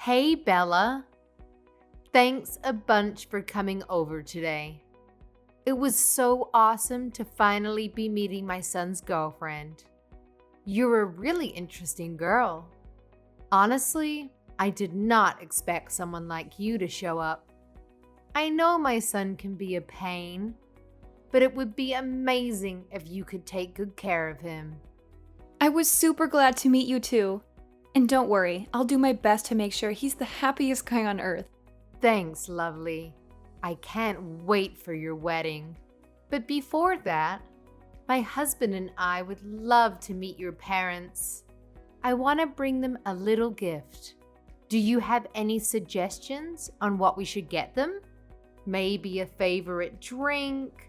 Hey, Bella. Thanks a bunch for coming over today. It was so awesome to finally be meeting my son's girlfriend. You're a really interesting girl. Honestly, I did not expect someone like you to show up. I know my son can be a pain, but it would be amazing if you could take good care of him. I was super glad to meet you too. And don't worry, I'll do my best to make sure he's the happiest guy on earth. Thanks, lovely. I can't wait for your wedding. But before that, my husband and I would love to meet your parents. I want to bring them a little gift. Do you have any suggestions on what we should get them? Maybe a favorite drink?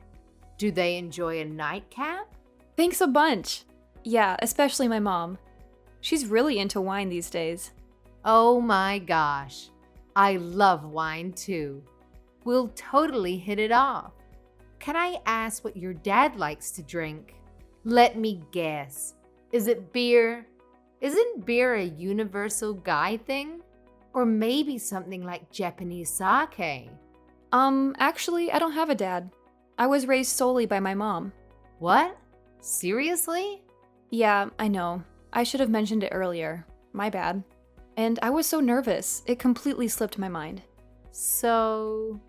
Do they enjoy a nightcap? Thanks a bunch. Yeah, especially my mom. She's really into wine these days. Oh my gosh, I love wine too. We'll totally hit it off. Can I ask what your dad likes to drink? Let me guess. Is it beer? Isn't beer a universal guy thing? Or maybe something like Japanese sake? Actually, I don't have a dad. I was raised solely by my mom. What? Seriously? Yeah, I know. I should have mentioned it earlier. My bad. And I was so nervous, it completely slipped my mind. So,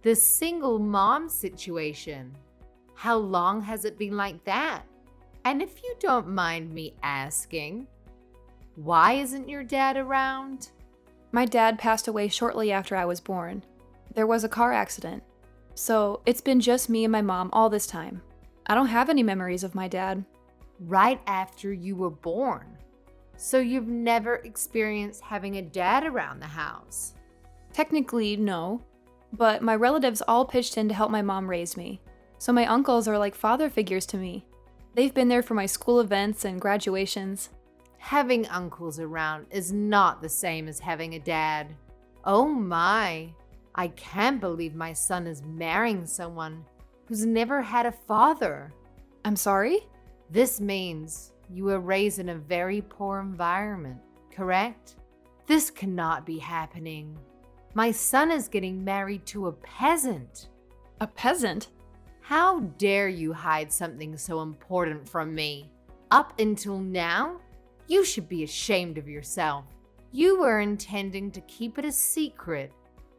the single mom situation, how long has it been like that? And if you don't mind me asking, why isn't your dad around? My dad passed away shortly after I was born. There was a car accident. So, it's been just me and my mom all this time. I don't have any memories of my dad. Right after you were born. So you've never experienced having a dad around the house? Technically, no. But my relatives all pitched in to help my mom raise me. So my uncles are like father figures to me. They've been there for my school events and graduations. Having uncles around is not the same as having a dad. Oh my, I can't believe my son is marrying someone who's never had a father. I'm sorry? This means you were raised in a very poor environment, correct? This cannot be happening. My son is getting married to a peasant. A peasant? How dare you hide something so important from me? Up until now, you should be ashamed of yourself. You were intending to keep it a secret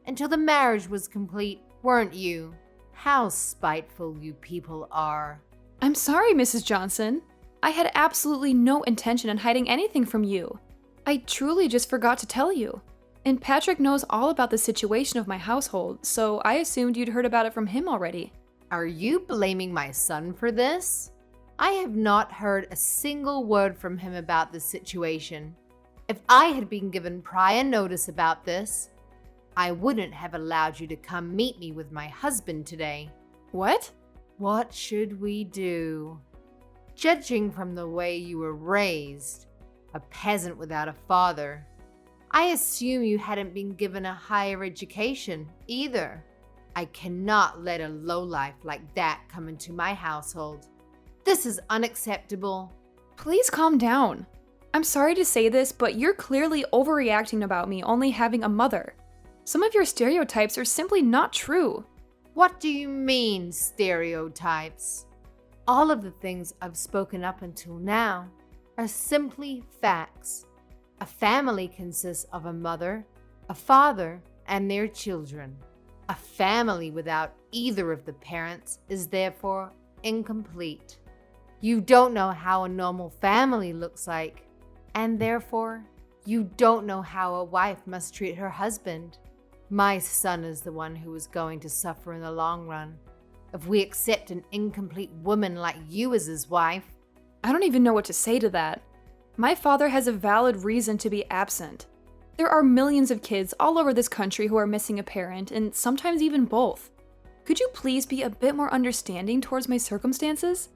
until the marriage was complete, weren't you? How spiteful you people are. I'm sorry, Mrs. Johnson. I had absolutely no intention in hiding anything from you. I truly just forgot to tell you. And Patrick knows all about the situation of my household, so I assumed you'd heard about it from him already. Are you blaming my son for this? I have not heard a single word from him about this situation. If I had been given prior notice about this, I wouldn't have allowed you to come meet me with my husband today. What? What should we do? Judging from the way you were raised, a peasant without a father, I assume you hadn't been given a higher education either. I cannot let a lowlife like that come into my household. This is unacceptable. Please calm down. I'm sorry to say this, but you're clearly overreacting about me only having a mother. Some of your stereotypes are simply not true. What do you mean, stereotypes? All of the things I've spoken up until now are simply facts. A family consists of a mother, a father, and their children. A family without either of the parents is therefore incomplete. You don't know how a normal family looks like, and therefore, you don't know how a wife must treat her husband. My son is the one who is going to suffer in the long run if we accept an incomplete woman like you as his wife. I don't even know what to say to that. My father has a valid reason to be absent. There are millions of kids all over this country who are missing a parent, and sometimes even both. Could you please be a bit more understanding towards my circumstances?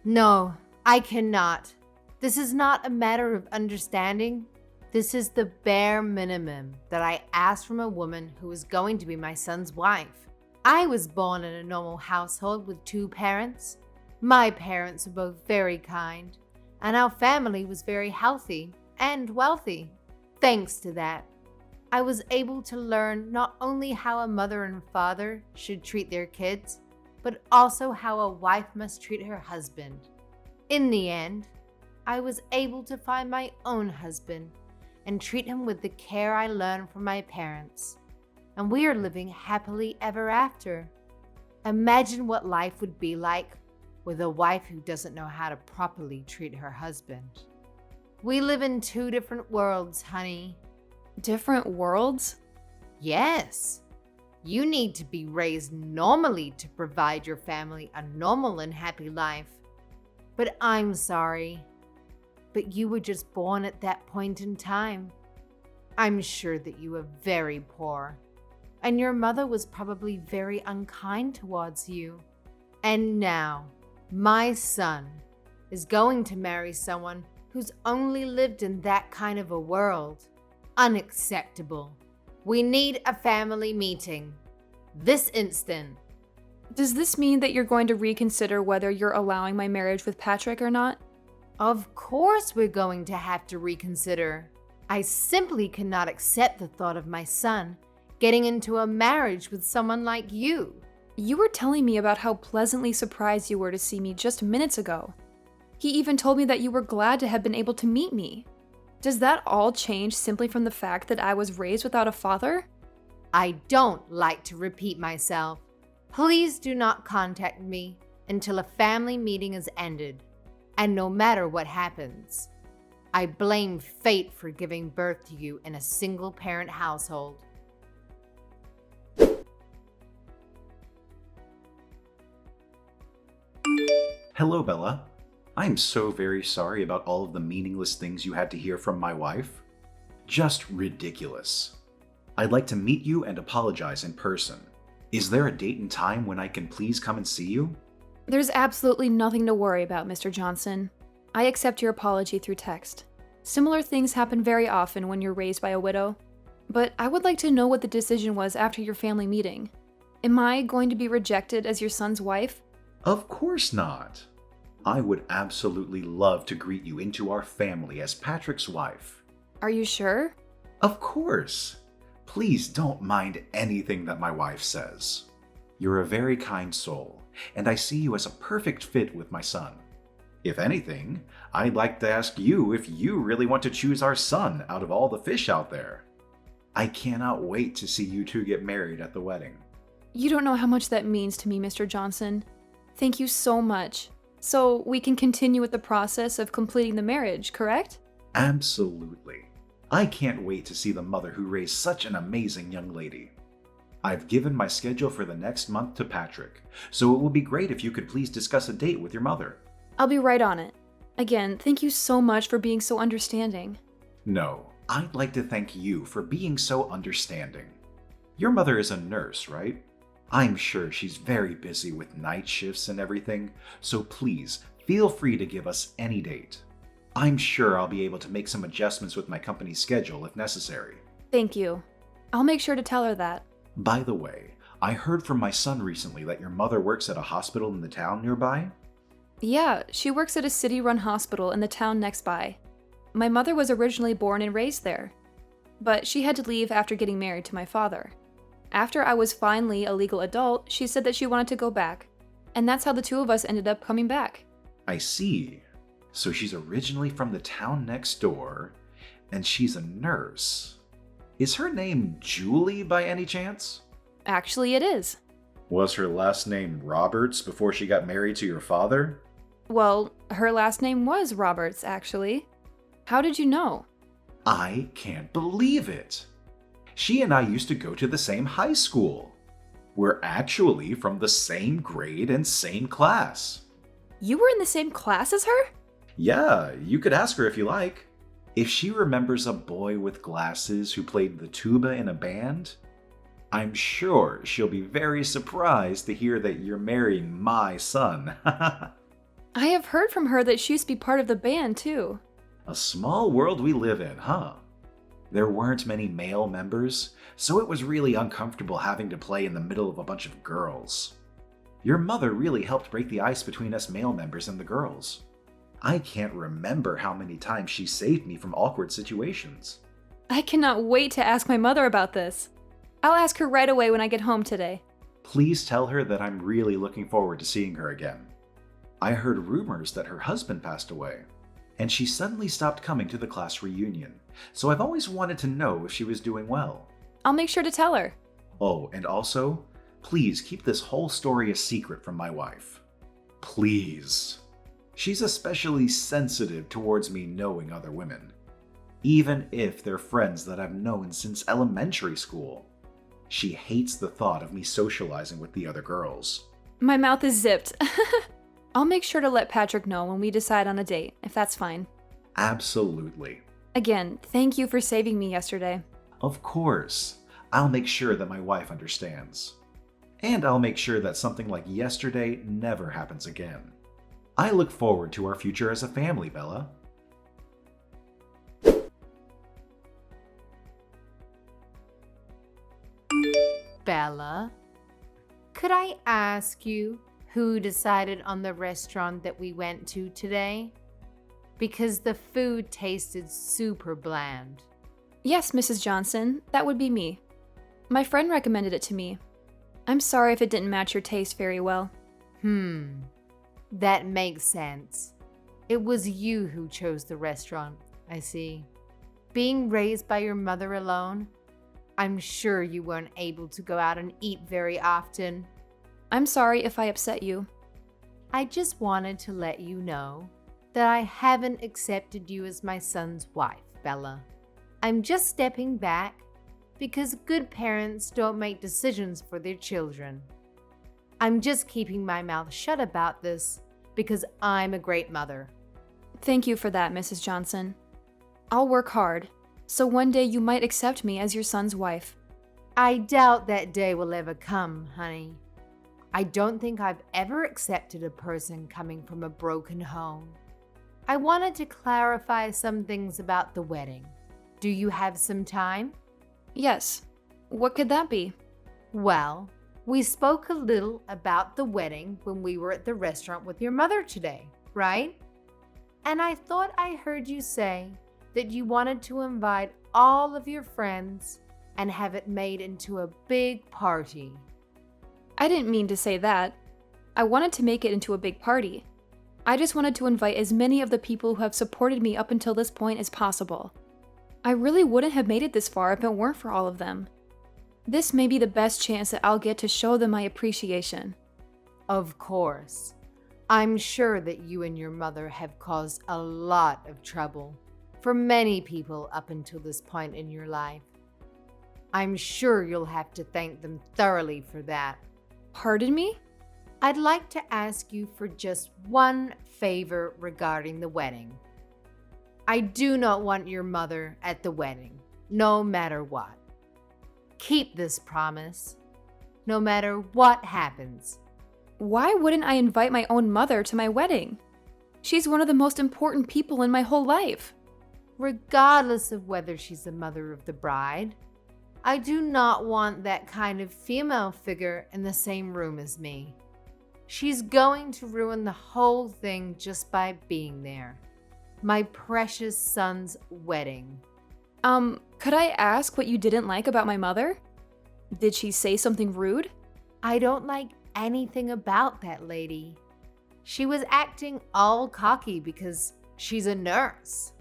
No, I cannot. This is not a matter of understanding. This is the bare minimum that I ask from a woman who is going to be my son's wife. I was born in a normal household with two parents. My parents were both very kind, and our family was very healthy and wealthy. Thanks to that, I was able to learn not only how a mother and father should treat their kids, but also how a wife must treat her husband. In the end, I was able to find my own husband and treat him with the care I learned from my parents. And we are living happily ever after. Imagine what life would be like with a wife who doesn't know how to properly treat her husband. We live in two different worlds, honey. Different worlds? Yes. You need to be raised normally to provide your family a normal and happy life. But I'm sorry. But you were just born at that point in time. I'm sure that you were very poor. And your mother was probably very unkind towards you. And now, my son is going to marry someone who's only lived in that kind of a world. Unacceptable. We need a family meeting. This instant. Does this mean that you're going to reconsider whether you're allowing my marriage with Patrick or not? Of course we're going to have to reconsider. I simply cannot accept the thought of my son getting into a marriage with someone like you. You were telling me about how pleasantly surprised you were to see me just minutes ago. He even told me that you were glad to have been able to meet me. Does that all change simply from the fact that I was raised without a father? I don't like to repeat myself. Please do not contact me until a family meeting is ended. And no matter what happens, I blame fate for giving birth to you in a single-parent household. Hello, Bella. I am so very sorry about all of the meaningless things you had to hear from my wife. Just ridiculous. I'd like to meet you and apologize in person. Is there a date and time when I can please come and see you? There's absolutely nothing to worry about, Mr. Johnson. I accept your apology through text. Similar things happen very often when you're raised by a widow. But I would like to know what the decision was after your family meeting. Am I going to be rejected as your son's wife? Of course not. I would absolutely love to greet you into our family as Patrick's wife. Are you sure? Of course. Please don't mind anything that my wife says. You're a very kind soul, and I see you as a perfect fit with my son. If anything, I'd like to ask you if you really want to choose our son out of all the fish out there. I cannot wait to see you two get married at the wedding. You don't know how much that means to me, Mr. Johnson. Thank you so much. So we can continue with the process of completing the marriage, correct? Absolutely. I can't wait to see the mother who raised such an amazing young lady. I've given my schedule for the next month to Patrick, so it would be great if you could please discuss a date with your mother. I'll be right on it. Again, thank you so much for being so understanding. No, I'd like to thank you for being so understanding. Your mother is a nurse, right? I'm sure she's very busy with night shifts and everything, so please feel free to give us any date. I'm sure I'll be able to make some adjustments with my company's schedule if necessary. Thank you. I'll make sure to tell her that. By the way, I heard from my son recently that your mother works at a hospital in the town nearby. Yeah, she works at a city-run hospital in the town next by. My mother was originally born and raised there, but she had to leave after getting married to my father. After I was finally a legal adult, she said that she wanted to go back, and that's how the two of us ended up coming back. I see. So she's originally from the town next door, and she's a nurse. Is her name Julie by any chance? Actually, it is. Was her last name Roberts before she got married to your father? Well, her last name was Roberts, actually. How did you know? I can't believe it. She and I used to go to the same high school. We're actually from the same grade and same class. You were in the same class as her? Yeah, you could ask her if you like. If she remembers a boy with glasses who played the tuba in a band, I'm sure she'll be very surprised to hear that you're marrying my son. I have heard from her that she used to be part of the band, too. A small world we live in, huh? There weren't many male members, so it was really uncomfortable having to play in the middle of a bunch of girls. Your mother really helped break the ice between us male members and the girls. I can't remember how many times she saved me from awkward situations. I cannot wait to ask my mother about this. I'll ask her right away when I get home today. Please tell her that I'm really looking forward to seeing her again. I heard rumors that her husband passed away, and she suddenly stopped coming to the class reunion, so I've always wanted to know if she was doing well. I'll make sure to tell her. Oh, and also, please keep this whole story a secret from my wife. Please. She's especially sensitive towards me knowing other women, even if they're friends that I've known since elementary school. She hates the thought of me socializing with the other girls. My mouth is zipped. I'll make sure to let Patrick know when we decide on a date, if that's fine. Absolutely. Again, thank you for saving me yesterday. Of course. I'll make sure that my wife understands. And I'll make sure that something like yesterday never happens again. I look forward to our future as a family, Bella. Bella, could I ask you who decided on the restaurant that we went to today? Because the food tasted super bland. Yes, Mrs. Johnson, that would be me. My friend recommended it to me. I'm sorry if it didn't match your taste very well. That makes sense. It was you who chose the restaurant, I see. Being raised by your mother alone, I'm sure you weren't able to go out and eat very often. I'm sorry if I upset you. I just wanted to let you know that I haven't accepted you as my son's wife, Bella. I'm just stepping back because good parents don't make decisions for their children. I'm just keeping my mouth shut about this because I'm a great mother. Thank you for that, Mrs. Johnson. I'll work hard, so one day you might accept me as your son's wife. I doubt that day will ever come, honey. I don't think I've ever accepted a person coming from a broken home. I wanted to clarify some things about the wedding. Do you have some time? Yes. What could that be? Well, we spoke a little about the wedding when we were at the restaurant with your mother today, right? And I thought I heard you say that you wanted to invite all of your friends and have it made into a big party. I didn't mean to say that. I wanted to make it into a big party. I just wanted to invite as many of the people who have supported me up until this point as possible. I really wouldn't have made it this far if it weren't for all of them. This may be the best chance that I'll get to show them my appreciation. Of course. I'm sure that you and your mother have caused a lot of trouble for many people up until this point in your life. I'm sure you'll have to thank them thoroughly for that. Pardon me? I'd like to ask you for just one favor regarding the wedding. I do not want your mother at the wedding, no matter what. Keep this promise, no matter what happens. Why wouldn't I invite my own mother to my wedding? She's one of the most important people in my whole life. Regardless of whether she's the mother of the bride, I do not want that kind of female figure in the same room as me. She's going to ruin the whole thing just by being there. My precious son's wedding. Could I ask what you didn't like about my mother? Did she say something rude? I don't like anything about that lady. She was acting all cocky because she's a nurse.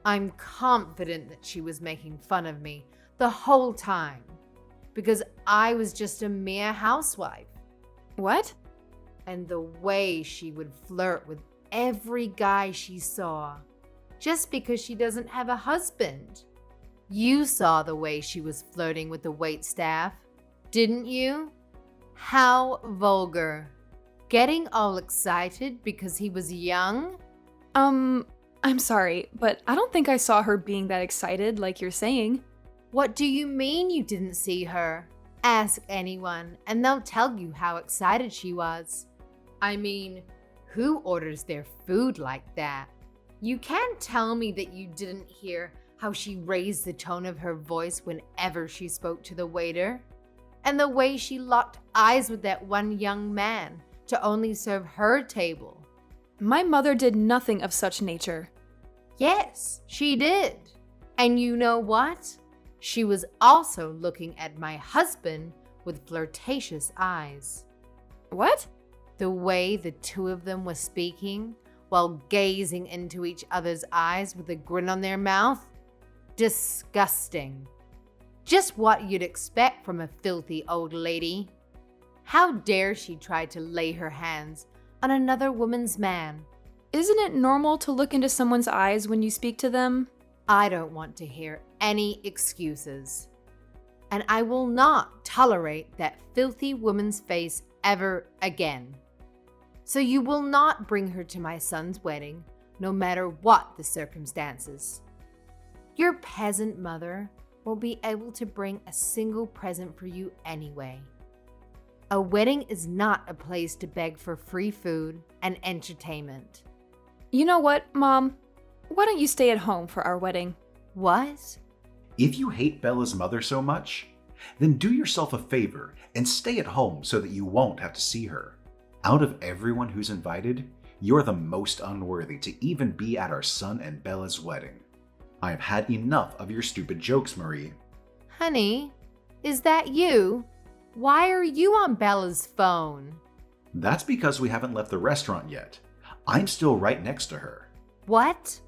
I'm confident that she was making fun of me the whole time because I was just a mere housewife. What? And the way she would flirt with every guy she saw just because she doesn't have a husband. You saw the way she was flirting with the waitstaff, didn't you? How vulgar. Getting all excited because he was young? I'm sorry, but I don't think I saw her being that excited like you're saying. What do you mean you didn't see her? Ask anyone and they'll tell you how excited she was. I mean, who orders their food like that? You can't tell me that you didn't hear how she raised the tone of her voice whenever she spoke to the waiter, and the way she locked eyes with that one young man to only serve her table. My mother did nothing of such nature. Yes, she did. And you know what? She was also looking at my husband with flirtatious eyes. What? The way the two of them were speaking while gazing into each other's eyes with a grin on their mouth? Disgusting. Just what you'd expect from a filthy old lady. How dare she try to lay her hands on another woman's man? Isn't it normal to look into someone's eyes when you speak to them? I don't want to hear any excuses. And I will not tolerate that filthy woman's face ever again. So you will not bring her to my son's wedding, no matter what the circumstances. Your peasant mother won't be able to bring a single present for you anyway. A wedding is not a place to beg for free food and entertainment. You know what, Mom? Why don't you stay at home for our wedding? What? If you hate Bella's mother so much, then do yourself a favor and stay at home so that you won't have to see her. Out of everyone who's invited, you're the most unworthy to even be at our son and Bella's wedding. I have had enough of your stupid jokes, Marie. Honey, is that you? Why are you on Bella's phone? That's because we haven't left the restaurant yet. I'm still right next to her. What?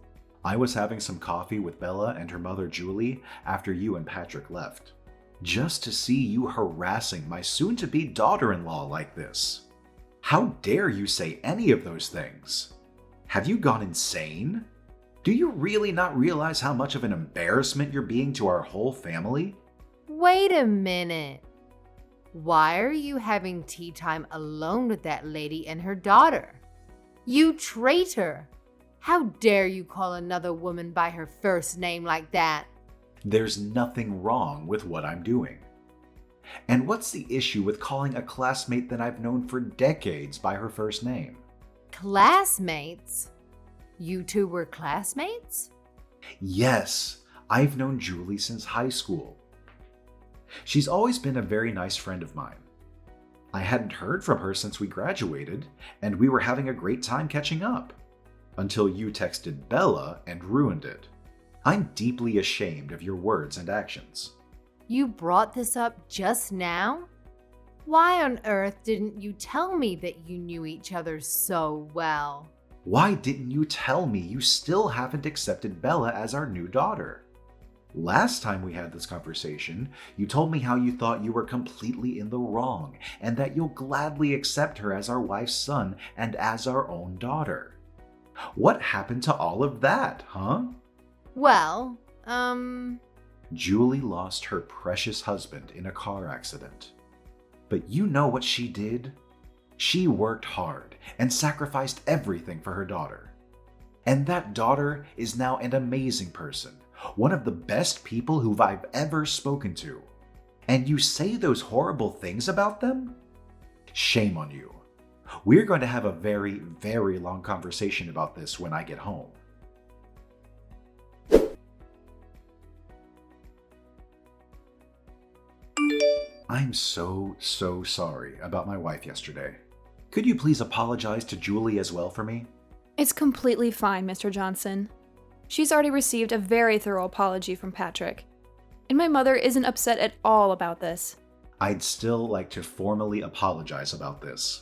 I was having some coffee with Bella and her mother Julie after you and Patrick left. Just to see you harassing my soon-to-be daughter-in-law like this. How dare you say any of those things? Have you gone insane? Do you really not realize how much of an embarrassment you're being to our whole family? Wait a minute. Why are you having tea time alone with that lady and her daughter? You traitor! How dare you call another woman by her first name like that? There's nothing wrong with what I'm doing. And what's the issue with calling a classmate that I've known for decades by her first name? Classmates? You two were classmates? Yes, I've known Julie since high school. She's always been a very nice friend of mine. I hadn't heard from her since we graduated, and we were having a great time catching up. Until you texted Bella and ruined it. I'm deeply ashamed of your words and actions. You brought this up just now? Why on earth didn't you tell me that you knew each other so well? Why didn't you tell me you still haven't accepted Bella as our new daughter? Last time we had this conversation, you told me how you thought you were completely in the wrong and that you'll gladly accept her as our wife's son and as our own daughter. What happened to all of that, huh? Well, Julie lost her precious husband in a car accident. But you know what she did? She worked hard and sacrificed everything for her daughter. And that daughter is now an amazing person, one of the best people who I've ever spoken to. And you say those horrible things about them? Shame on you. We're going to have a very, very long conversation about this when I get home. I'm so sorry about my wife yesterday. Could you please apologize to Julie as well for me? It's completely fine, Mr. Johnson. She's already received a very thorough apology from Patrick. And my mother isn't upset at all about this. I'd still like to formally apologize about this.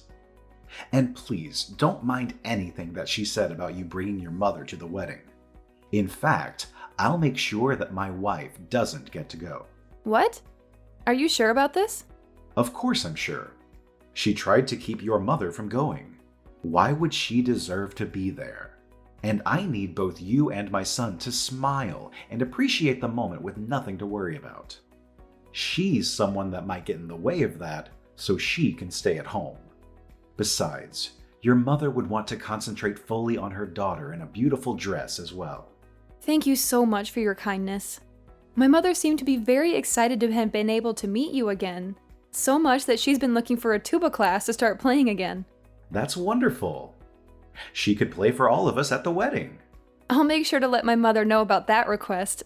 And please, don't mind anything that she said about you bringing your mother to the wedding. In fact, I'll make sure that my wife doesn't get to go. What? Are you sure about this? Of course I'm sure. She tried to keep your mother from going. Why would she deserve to be there? And I need both you and my son to smile and appreciate the moment with nothing to worry about. She's someone that might get in the way of that, so she can stay at home. Besides, your mother would want to concentrate fully on her daughter in a beautiful dress as well. Thank you so much for your kindness. My mother seemed to be very excited to have been able to meet you again. So much that she's been looking for a tuba class to start playing again. That's wonderful. She could play for all of us at the wedding. I'll make sure to let my mother know about that request.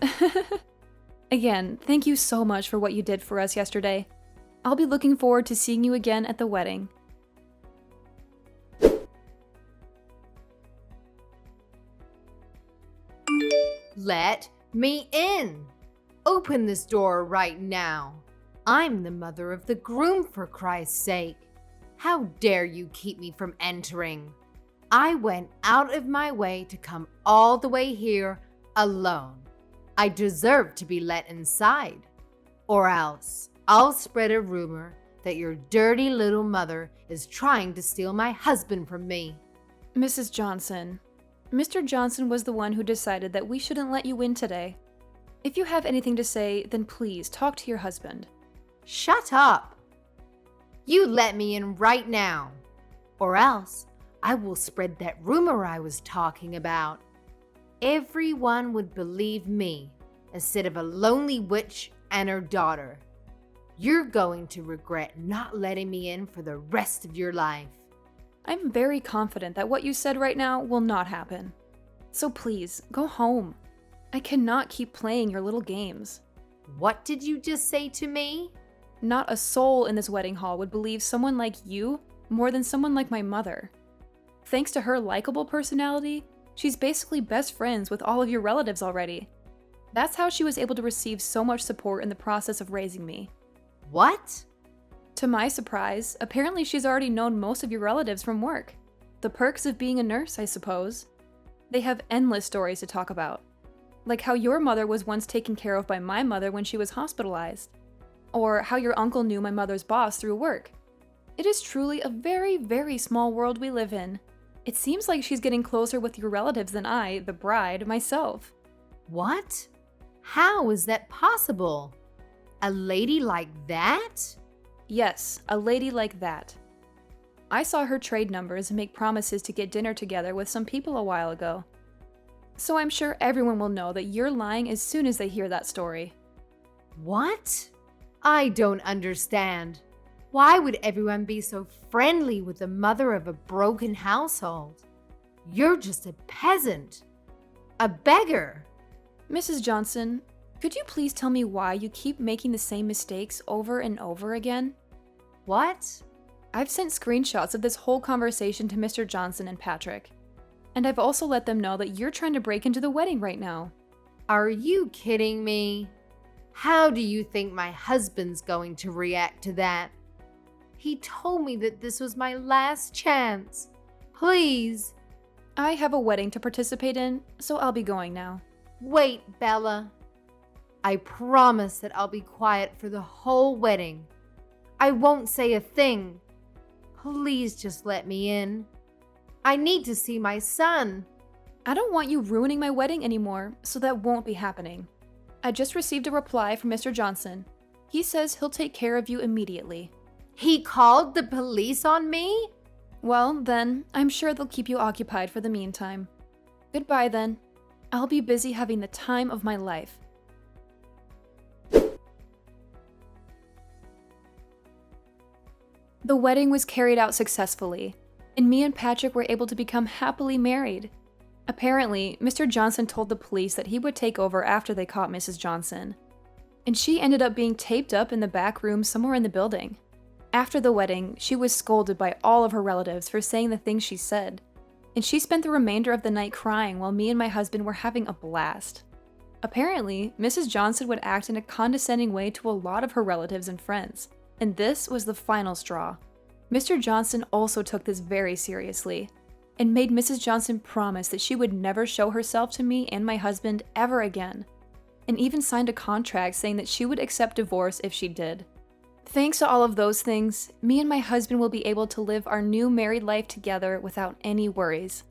Again, thank you so much for what you did for us yesterday. I'll be looking forward to seeing you again at the wedding. Let me in. Open this door right now. I'm the mother of the groom, for Christ's sake. How dare you keep me from entering? I went out of my way to come all the way here alone. I deserve to be let inside. Or else I'll spread a rumor that your dirty little mother is trying to steal my husband from me. Mrs. Johnson, Mr. Johnson was the one who decided that we shouldn't let you in today. If you have anything to say, then please talk to your husband. Shut up. You let me in right now, or else I will spread that rumor I was talking about. Everyone would believe me instead of a lonely witch and her daughter. You're going to regret not letting me in for the rest of your life. I'm very confident that what you said right now will not happen. So please, go home. I cannot keep playing your little games. What did you just say to me? Not a soul in this wedding hall would believe someone like you more than someone like my mother. Thanks to her likable personality, she's basically best friends with all of your relatives already. That's how she was able to receive so much support in the process of raising me. What? To my surprise, apparently she's already known most of your relatives from work. The perks of being a nurse, I suppose. They have endless stories to talk about. Like how your mother was once taken care of by my mother when she was hospitalized. Or how your uncle knew my mother's boss through work. It is truly a very, very small world we live in. It seems like she's getting closer with your relatives than I, the bride, myself. What? How is that possible? A lady like that? Yes, a lady like that. I saw her trade numbers and make promises to get dinner together with some people a while ago. So I'm sure everyone will know that you're lying as soon as they hear that story. What? I don't understand. Why would everyone be so friendly with the mother of a broken household? You're just a peasant. A beggar. Mrs. Johnson, could you please tell me why you keep making the same mistakes over and over again? What? I've sent screenshots of this whole conversation to Mr. Johnson and Patrick. And I've also let them know that you're trying to break into the wedding right now. Are you kidding me? How do you think my husband's going to react to that? He told me that this was my last chance. Please. I have a wedding to participate in, so I'll be going now. Wait, Bella. I promise that I'll be quiet for the whole wedding. I won't say a thing. Please just let me in. I need to see my son. I don't want you ruining my wedding anymore, so that won't be happening. I just received a reply from Mr. Johnson. He says he'll take care of you immediately. He called the police on me? Well, then, I'm sure they'll keep you occupied for the meantime. Goodbye, then. I'll be busy having the time of my life. The wedding was carried out successfully, and me and Patrick were able to become happily married. Apparently, Mr. Johnson told the police that he would take over after they caught Mrs. Johnson, and she ended up being taped up in the back room somewhere in the building. After the wedding, she was scolded by all of her relatives for saying the things she said, and she spent the remainder of the night crying while me and my husband were having a blast. Apparently, Mrs. Johnson would act in a condescending way to a lot of her relatives and friends, and this was the final straw. Mr. Johnson also took this very seriously, and made Mrs. Johnson promise that she would never show herself to me and my husband ever again, and even signed a contract saying that she would accept divorce if she did. Thanks to all of those things, me and my husband will be able to live our new married life together without any worries.